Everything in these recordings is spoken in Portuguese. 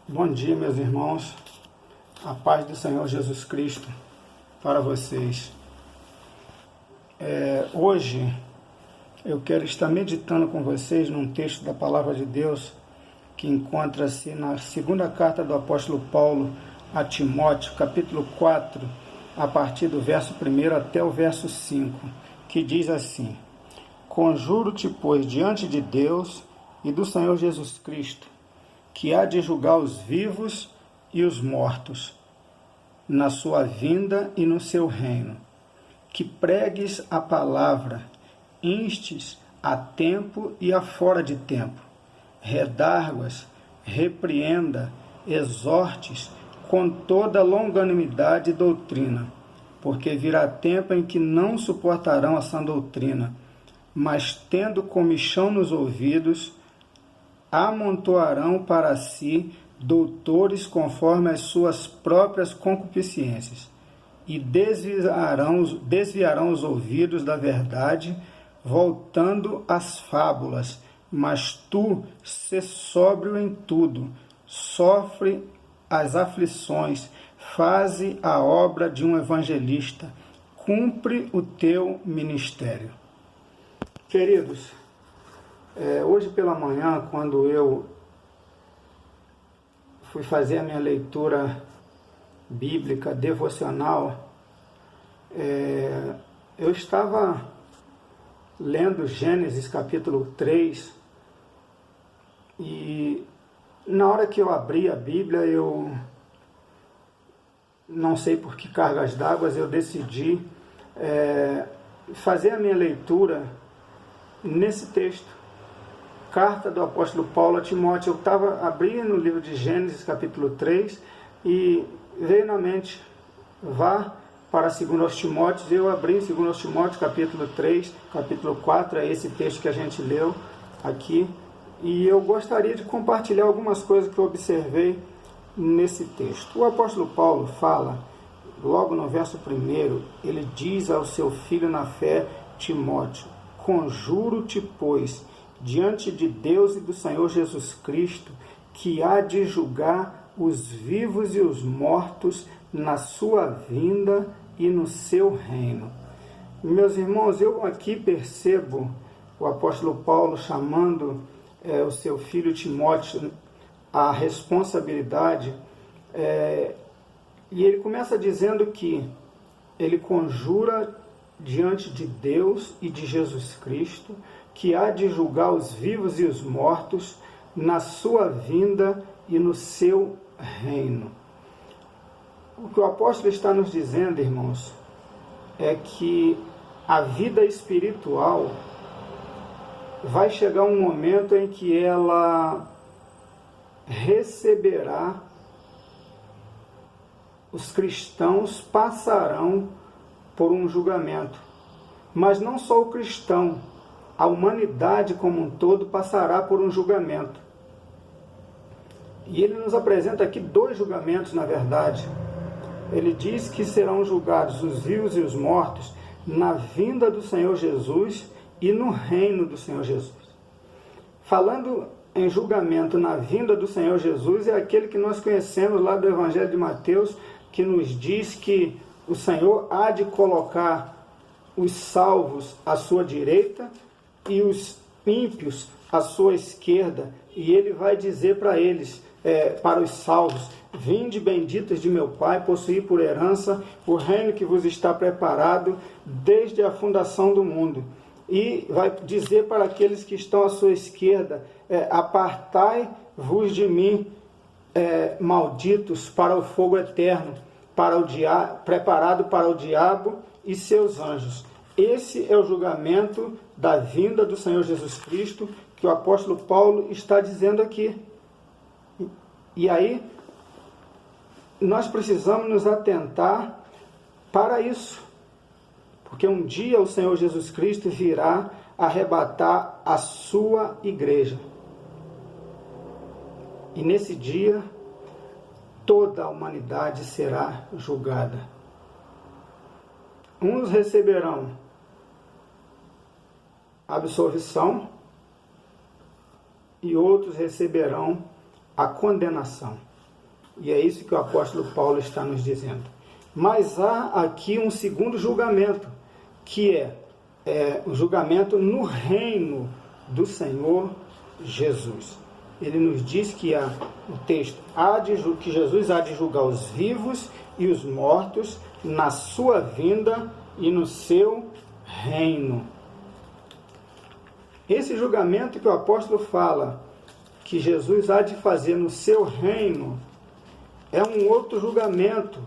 Bom dia, meus irmãos. A paz do Senhor Jesus Cristo para vocês. Hoje eu quero estar meditando com vocês num texto da Palavra de Deus que encontra-se na segunda carta do apóstolo Paulo a Timóteo, capítulo 4, a partir do verso 1 até o verso 5, que diz assim: Conjuro-te, pois, diante de Deus e do Senhor Jesus Cristo, que há de julgar os vivos e os mortos, na sua vinda e no seu reino, que pregues a palavra, instes a tempo e a fora de tempo, redarguas, repreenda, exortes com toda longanimidade e doutrina, porque virá tempo em que não suportarão a sã doutrina, mas tendo comichão nos ouvidos, amontoarão para si doutores conforme as suas próprias concupiscências, e desviarão os ouvidos da verdade, voltando às fábulas. Mas tu, sê sóbrio em tudo, sofre as aflições, faze a obra de um evangelista, cumpre o teu ministério. Queridos, hoje pela manhã, quando eu fui fazer a minha leitura bíblica devocional, eu estava lendo Gênesis capítulo 3 e na hora que eu abri a Bíblia, eu não sei por que cargas d'água, eu decidi fazer a minha leitura nesse texto. Carta do apóstolo Paulo a Timóteo. Eu estava abrindo o livro de Gênesis, capítulo 3, e veio na mente, vá para 2 Timóteo. Eu abri em 2 Timóteo, capítulo 3, capítulo 4, é esse texto que a gente leu aqui, e eu gostaria de compartilhar algumas coisas que eu observei nesse texto. O apóstolo Paulo fala, logo no verso 1, ele diz ao seu filho na fé, Timóteo: Conjuro-te, pois, diante de Deus e do Senhor Jesus Cristo, que há de julgar os vivos e os mortos na sua vinda e no seu reino. Meus irmãos, eu aqui percebo o apóstolo Paulo chamando o seu filho Timóteo à responsabilidade, e ele começa dizendo que ele conjura diante de Deus e de Jesus Cristo, que há de julgar os vivos e os mortos na sua vinda e no seu reino. O que o apóstolo está nos dizendo, irmãos, é que a vida espiritual vai chegar um momento em que ela receberá, os cristãos passarão por um julgamento. Mas não só o cristão, a humanidade como um todo passará por um julgamento. E ele nos apresenta aqui dois julgamentos, na verdade. Ele diz que serão julgados os vivos e os mortos na vinda do Senhor Jesus e no reino do Senhor Jesus. Falando em julgamento na vinda do Senhor Jesus, é aquele que nós conhecemos lá do Evangelho de Mateus, que nos diz que o Senhor há de colocar os salvos à sua direita e os ímpios à sua esquerda, e ele vai dizer para eles, para os salvos: Vinde, benditos de meu Pai, possuí por herança o reino que vos está preparado desde a fundação do mundo. E vai dizer para aqueles que estão à sua esquerda: Apartai-vos de mim, malditos, para o fogo eterno, preparado para o diabo e seus anjos. Esse é o julgamento da vinda do Senhor Jesus Cristo que o apóstolo Paulo está dizendo aqui. E aí, nós precisamos nos atentar para isso, porque um dia o Senhor Jesus Cristo virá arrebatar a sua igreja. E nesse dia, toda a humanidade será julgada. Uns receberão absolvição e outros receberão a condenação. E é isso que o apóstolo Paulo está nos dizendo. Mas há aqui um segundo julgamento, que é o julgamento no reino do Senhor Jesus. Ele nos diz que o texto que Jesus há de julgar os vivos e os mortos na sua vinda e no seu reino. Esse julgamento que o apóstolo fala que Jesus há de fazer no seu reino é um outro julgamento.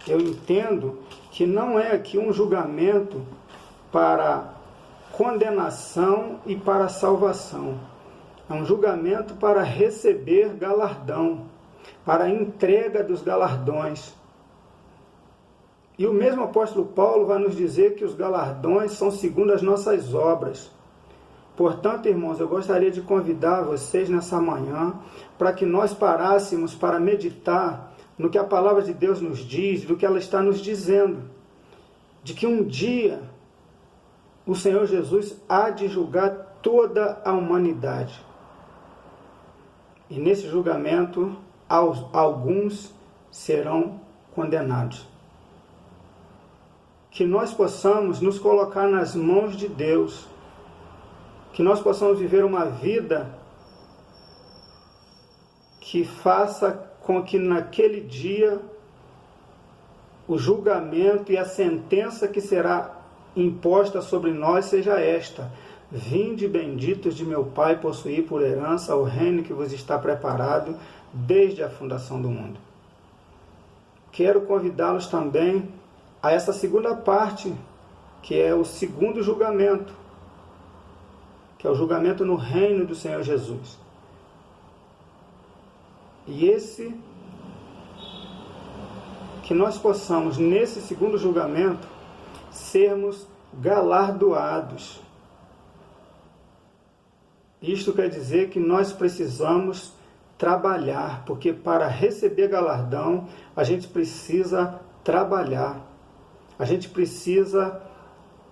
Eu entendo que não é aqui um julgamento para condenação e para salvação. É um julgamento para receber galardão, para a entrega dos galardões. E o mesmo apóstolo Paulo vai nos dizer que os galardões são segundo as nossas obras. Portanto, irmãos, eu gostaria de convidar vocês nessa manhã para que nós parássemos para meditar no que a palavra de Deus nos diz, do que ela está nos dizendo, de que um dia o Senhor Jesus há de julgar toda a humanidade. E nesse julgamento, alguns serão condenados. Que nós possamos nos colocar nas mãos de Deus, que nós possamos viver uma vida que faça com que naquele dia o julgamento e a sentença que será imposta sobre nós seja esta: vinde benditos de meu Pai, possuir por herança o reino que vos está preparado desde a fundação do mundo. Quero convidá-los também a essa segunda parte, que é o segundo julgamento, que é o julgamento no reino do Senhor Jesus. E que nós possamos, nesse segundo julgamento, sermos galardoados. Isto quer dizer que nós precisamos trabalhar, porque para receber galardão, a gente precisa trabalhar. A gente precisa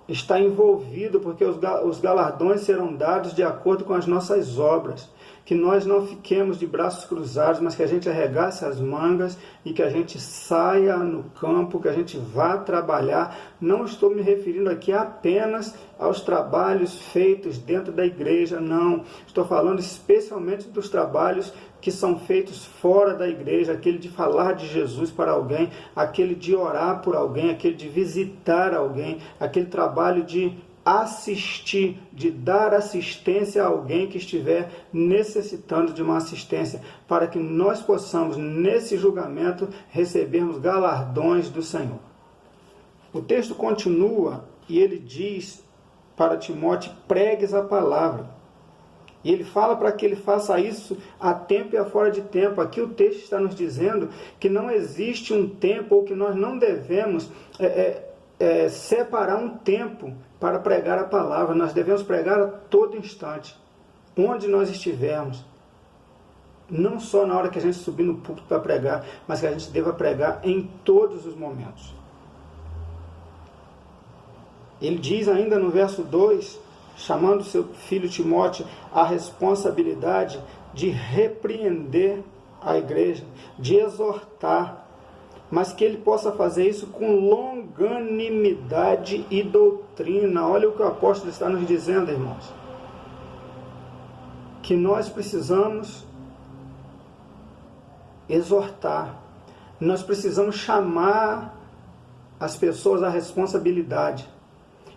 estar envolvido, porque os galardões serão dados de acordo com as nossas obras. Que nós não fiquemos de braços cruzados, mas que a gente arregace as mangas e que a gente saia no campo, que a gente vá trabalhar. Não estou me referindo aqui apenas aos trabalhos feitos dentro da igreja, não. Estou falando especialmente dos trabalhos que são feitos fora da igreja, aquele de falar de Jesus para alguém, aquele de orar por alguém, aquele de visitar alguém, aquele trabalho de assistir, de dar assistência a alguém que estiver necessitando de uma assistência, para que nós possamos, nesse julgamento, recebermos galardões do Senhor. O texto continua e ele diz para Timóteo: pregues a palavra. E ele fala para que ele faça isso a tempo e a fora de tempo. Aqui o texto está nos dizendo que não existe um tempo, ou que nós não devemos separar um tempo para pregar a palavra. Nós devemos pregar a todo instante, onde nós estivermos. Não só na hora que a gente subir no púlpito para pregar, mas que a gente deva pregar em todos os momentos. Ele diz ainda no verso 2, chamando seu filho Timóteo à responsabilidade de repreender a igreja, de exortar, mas que ele possa fazer isso com longanimidade e doutrina. Olha o que o apóstolo está nos dizendo, irmãos. Que nós precisamos exortar, nós precisamos chamar as pessoas à responsabilidade,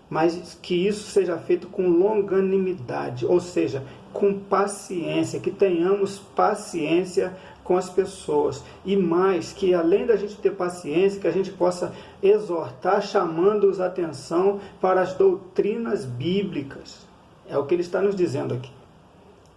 mas que isso seja feito com longanimidade, ou seja, com paciência, que tenhamos paciência com as pessoas. E mais, que além da gente ter paciência, que a gente possa exortar, chamando-os a atenção para as doutrinas bíblicas. É o que ele está nos dizendo aqui.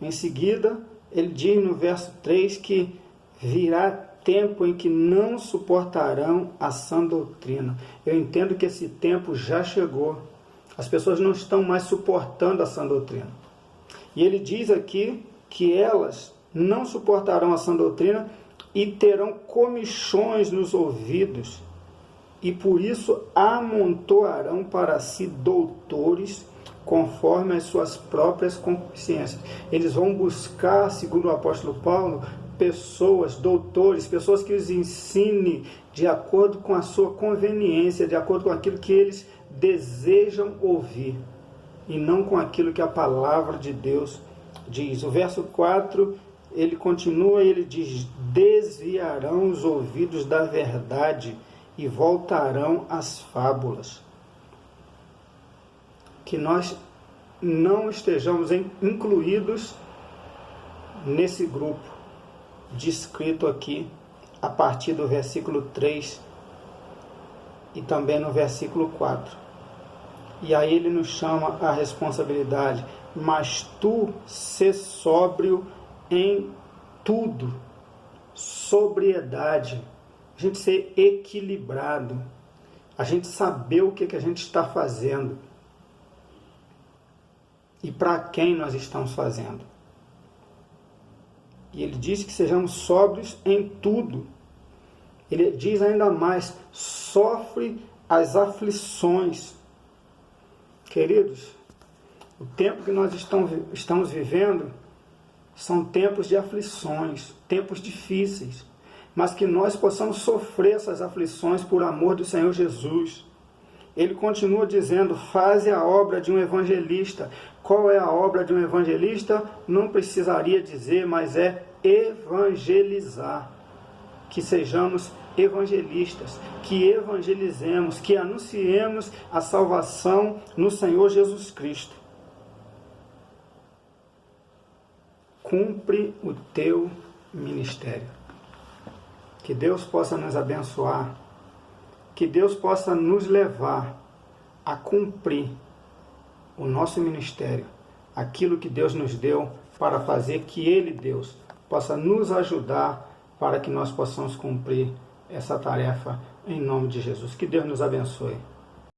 Em seguida, ele diz no verso 3 que virá tempo em que não suportarão a sã doutrina. Eu entendo que esse tempo já chegou. As pessoas não estão mais suportando a sã doutrina. E ele diz aqui que elas não suportarão a sã doutrina e terão comichões nos ouvidos, e por isso amontoarão para si doutores conforme as suas próprias consciências. Eles vão buscar, segundo o apóstolo Paulo, pessoas, doutores, pessoas que os ensinem de acordo com a sua conveniência, de acordo com aquilo que eles desejam ouvir, e não com aquilo que a palavra de Deus diz. O verso 4, ele continua, ele diz: desviarão os ouvidos da verdade e voltarão às fábulas. Que nós não estejamos incluídos nesse grupo descrito aqui a partir do versículo 3 e também no versículo 4. E aí ele nos chama a responsabilidade: mas tu sê sóbrio em tudo. Sobriedade, a gente ser equilibrado, a gente saber o que a gente está fazendo e para quem nós estamos fazendo. E ele diz que sejamos sóbrios em tudo. Ele diz ainda mais: sofre as aflições. Queridos, o tempo que nós estamos vivendo são tempos de aflições, tempos difíceis, mas que nós possamos sofrer essas aflições por amor do Senhor Jesus. Ele continua dizendo: faze a obra de um evangelista. Qual é a obra de um evangelista? Não precisaria dizer, mas é evangelizar. Que sejamos evangelistas, que evangelizemos, que anunciemos a salvação no Senhor Jesus Cristo. Cumpre o teu ministério. Que Deus possa nos abençoar, que Deus possa nos levar a cumprir o nosso ministério, aquilo que Deus nos deu para fazer, que Ele, Deus, possa nos ajudar para que nós possamos cumprir essa tarefa em nome de Jesus. Que Deus nos abençoe.